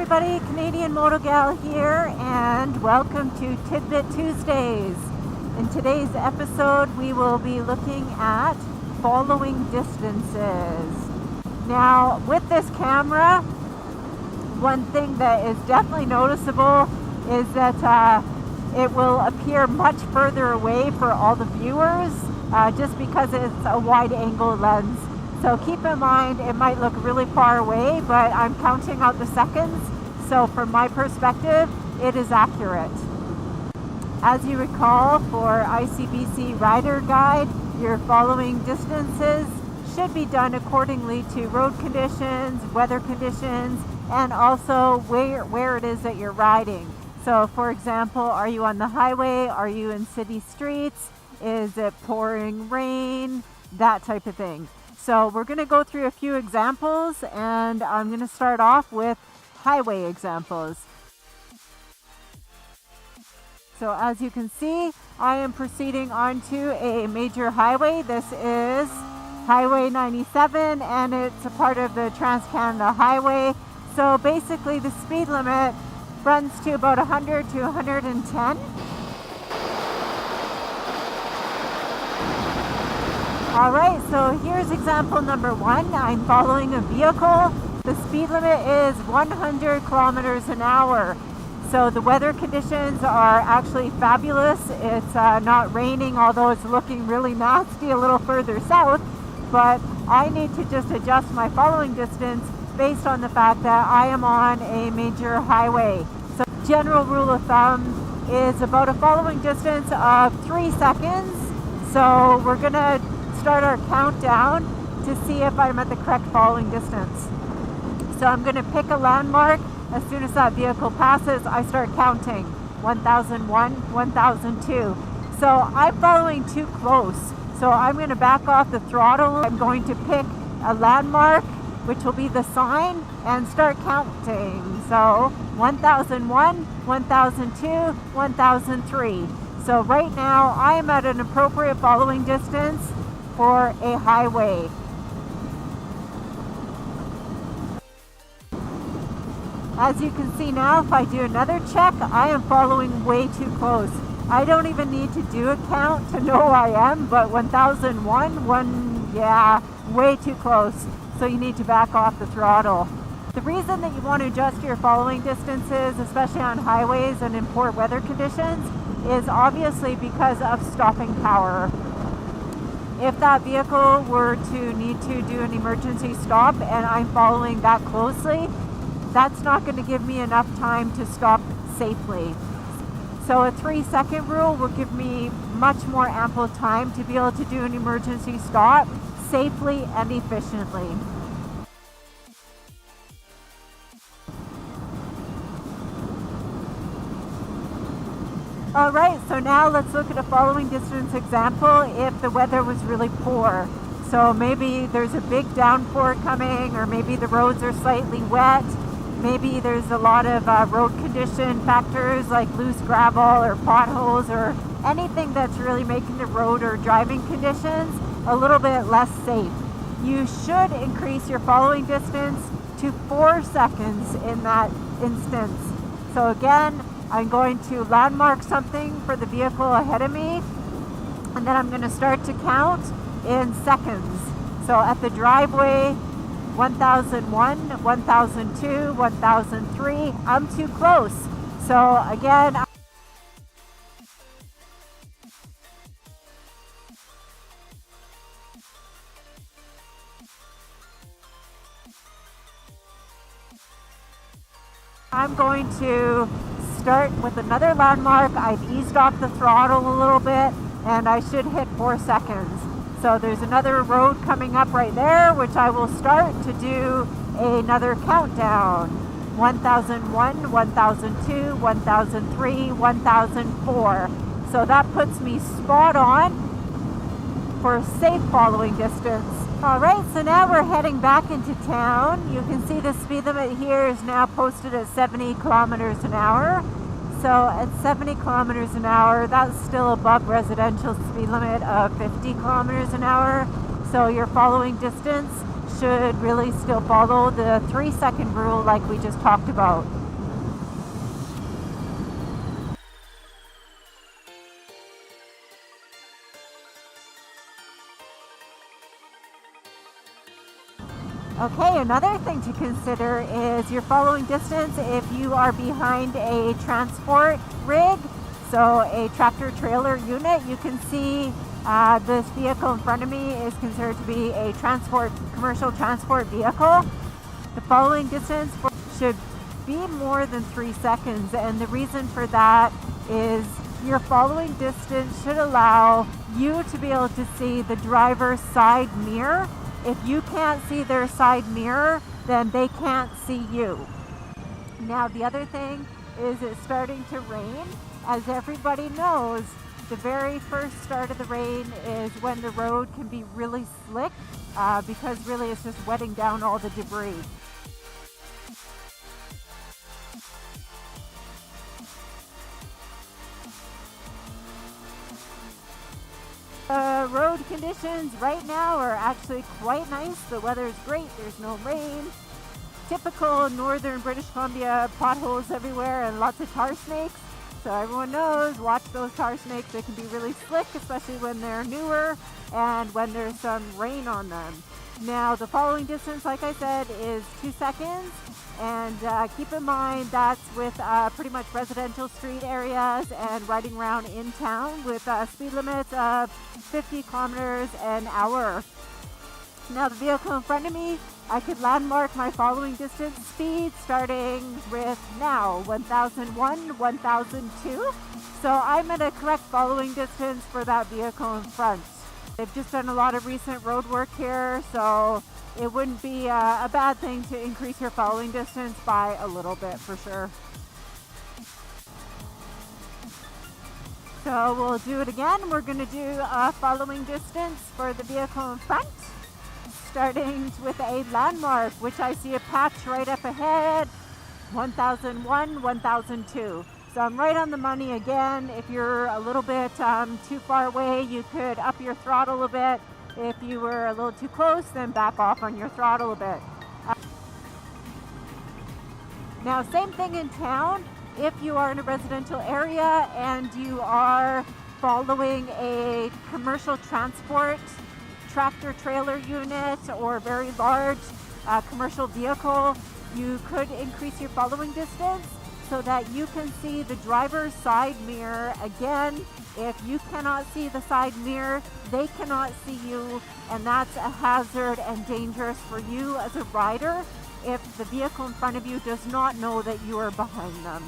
everybody, Canadian Moto Gal here, and welcome to Tidbit Tuesdays. In today's episode, we will be looking at following distances. Now, with this camera, one thing that is definitely noticeable is that it will appear much further away for all the viewers, just because it's a wide-angle lens. So keep in mind, it might look really far away, but I'm counting out the seconds. So from my perspective, it is accurate. As you recall, for ICBC Rider Guide, your following distances should be done accordingly to road conditions, weather conditions, and also where it is that you're riding. So for example, are you on the highway? Are you in city streets? Is it pouring rain? That type of thing. So we're going to go through a few examples, and I'm going to start off with highway examples. So as you can see, I am proceeding onto a major highway. This is Highway 97, and it's a part of the Trans-Canada Highway. So basically the speed limit runs to about 100 to 110. Alright, so here's example number one. I'm following a vehicle. The speed limit is 100 kilometers an hour. So the weather conditions are actually fabulous. It's not raining, although it's looking really nasty a little further south. But I need to just adjust my following distance based on the fact that I am on a major highway. So general rule of thumb is about a following distance of 3 seconds. So we're going to start our countdown to see if I'm at the correct following distance. So I'm going to pick a landmark. As soon as that vehicle passes, I start counting. 1001, 1002. So I'm following too close. So I'm going to back off the throttle. I'm going to pick a landmark, which will be the sign, and start counting. So 1001, 1002, 1003. So right now I am at an appropriate following distance for a highway. As you can see now, if I do another check, I am following way too close. I don't even need to do a count to know I am, but 1001, yeah, way too close. So you need to back off the throttle. The reason that you want to adjust your following distances, especially on highways and in poor weather conditions, is obviously because of stopping power. If that vehicle were to need to do an emergency stop and I'm following that closely, that's not going to give me enough time to stop safely. So a 3-second rule will give me much more ample time to be able to do an emergency stop safely and efficiently. Alright, so now let's look at a following distance example if the weather was really poor. So maybe there's a big downpour coming, or maybe the roads are slightly wet. Maybe there's a lot of road condition factors like loose gravel or potholes or anything that's really making the road or driving conditions a little bit less safe. You should increase your following distance to 4 seconds in that instance. So again, I'm going to landmark something for the vehicle ahead of me, and then I'm going to start to count in seconds. So at the driveway, 1001, 1002, 1003, I'm too close. So again, I'm going to start with another landmark. I've eased off the throttle a little bit, and I should hit 4 seconds. So there's another road coming up right there, which I will start to do another countdown. 1001, 1002, 1003, 1004. So that puts me spot on for a safe following distance. Alright, so now we're heading back into town. You can see the speed limit here is now posted at 70 kilometers an hour. So at 70 kilometers an hour, that's still above residential speed limit of 50 kilometers an hour. So your following distance should really still follow the 3-second rule like we just talked about. Okay, another thing to consider is your following distance if you are behind a transport rig, so a tractor trailer unit. You can see this vehicle in front of me is considered to be a commercial transport vehicle. The following distance should be more than 3 seconds, and the reason for that is your following distance should allow you to be able to see the driver's side mirror. If you can't see their side mirror, then they can't see you. Now, the other thing is it's starting to rain. As everybody knows, the very first start of the rain is when the road can be really slick because really it's just wetting down all the debris. Road conditions right now are actually quite nice. The weather is great. There's no rain. Typical northern British Columbia, potholes everywhere and lots of tar snakes. So everyone knows, watch those tar snakes. They can be really slick, especially when they're newer and when there's some rain on them. Now, the following distance, like I said, is 2 seconds. And keep in mind that's with pretty much residential street areas and riding around in town with speed limits of 50 kilometers an hour. Now, the vehicle in front of me, I could landmark my following distance speed starting with now 1001, 1002. So I'm at a correct following distance for that vehicle in front. They've just done a lot of recent road work here, so it wouldn't be a bad thing to increase your following distance by a little bit for sure. So we'll do it again. We're going to do a following distance for the vehicle in front, starting with a landmark, which I see a patch right up ahead, 1001, 1002. So I'm right on the money again. If you're a little bit too far away, you could up your throttle a bit. If you were a little too close, then back off on your throttle a bit. Now, same thing in town. If you are in a residential area and you are following a commercial transport tractor trailer unit or very large commercial vehicle, you could increase your following distance so that you can see the driver's side mirror. Again, if you cannot see the side mirror, they cannot see you, and that's a hazard and dangerous for you as a rider if the vehicle in front of you does not know that you are behind them.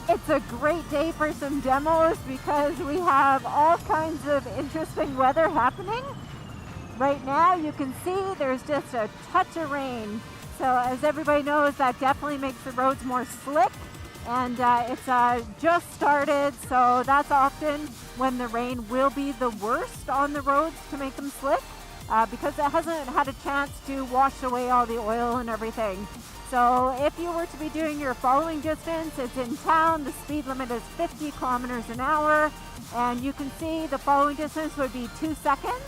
It's a great day for some demos because we have all kinds of interesting weather happening. Right now you can see there's just a touch of rain. So as everybody knows, that definitely makes the roads more slick. And it's just started, so that's often when the rain will be the worst on the roads to make them slick because it hasn't had a chance to wash away all the oil and everything. So if you were to be doing your following distance, it's in town, the speed limit is 50 kilometers an hour, and you can see the following distance would be 2 seconds.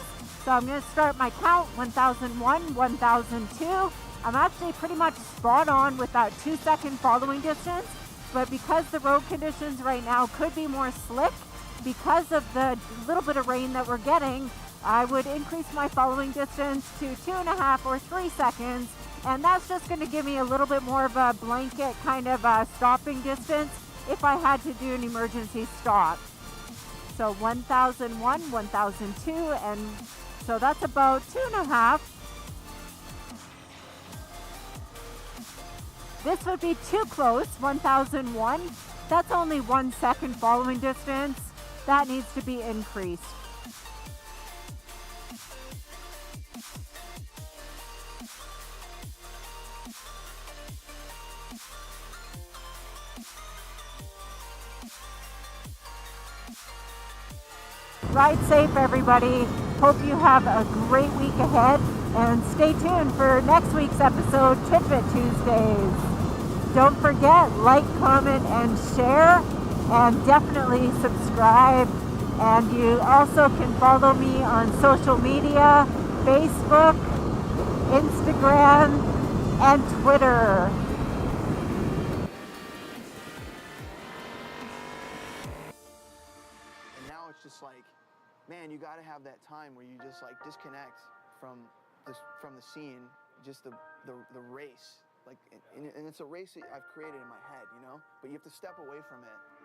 So I'm going to start my count, 1001, 1002. I'm actually pretty much spot on with that 2 second following distance. But because the road conditions right now could be more slick, because of the little bit of rain that we're getting, I would increase my following distance to 2.5 or 3 seconds. And that's just going to give me a little bit more of a blanket kind of stopping distance if I had to do an emergency stop. So 1001, 1002, and so that's about 2.5. This would be too close, 1001. That's only 1 second following distance. That needs to be increased. Ride safe, everybody. Hope you have a great week ahead. And stay tuned for next week's episode, Tidbit Tuesdays. Don't forget, like, comment, and share, and definitely subscribe. And you also can follow me on social media, Facebook, Instagram, and Twitter. And now it's just like, man, you got to have that time where you just like disconnect from the scene, just the race. Like, and it's a race that I've created in my head, you know? But you have to step away from it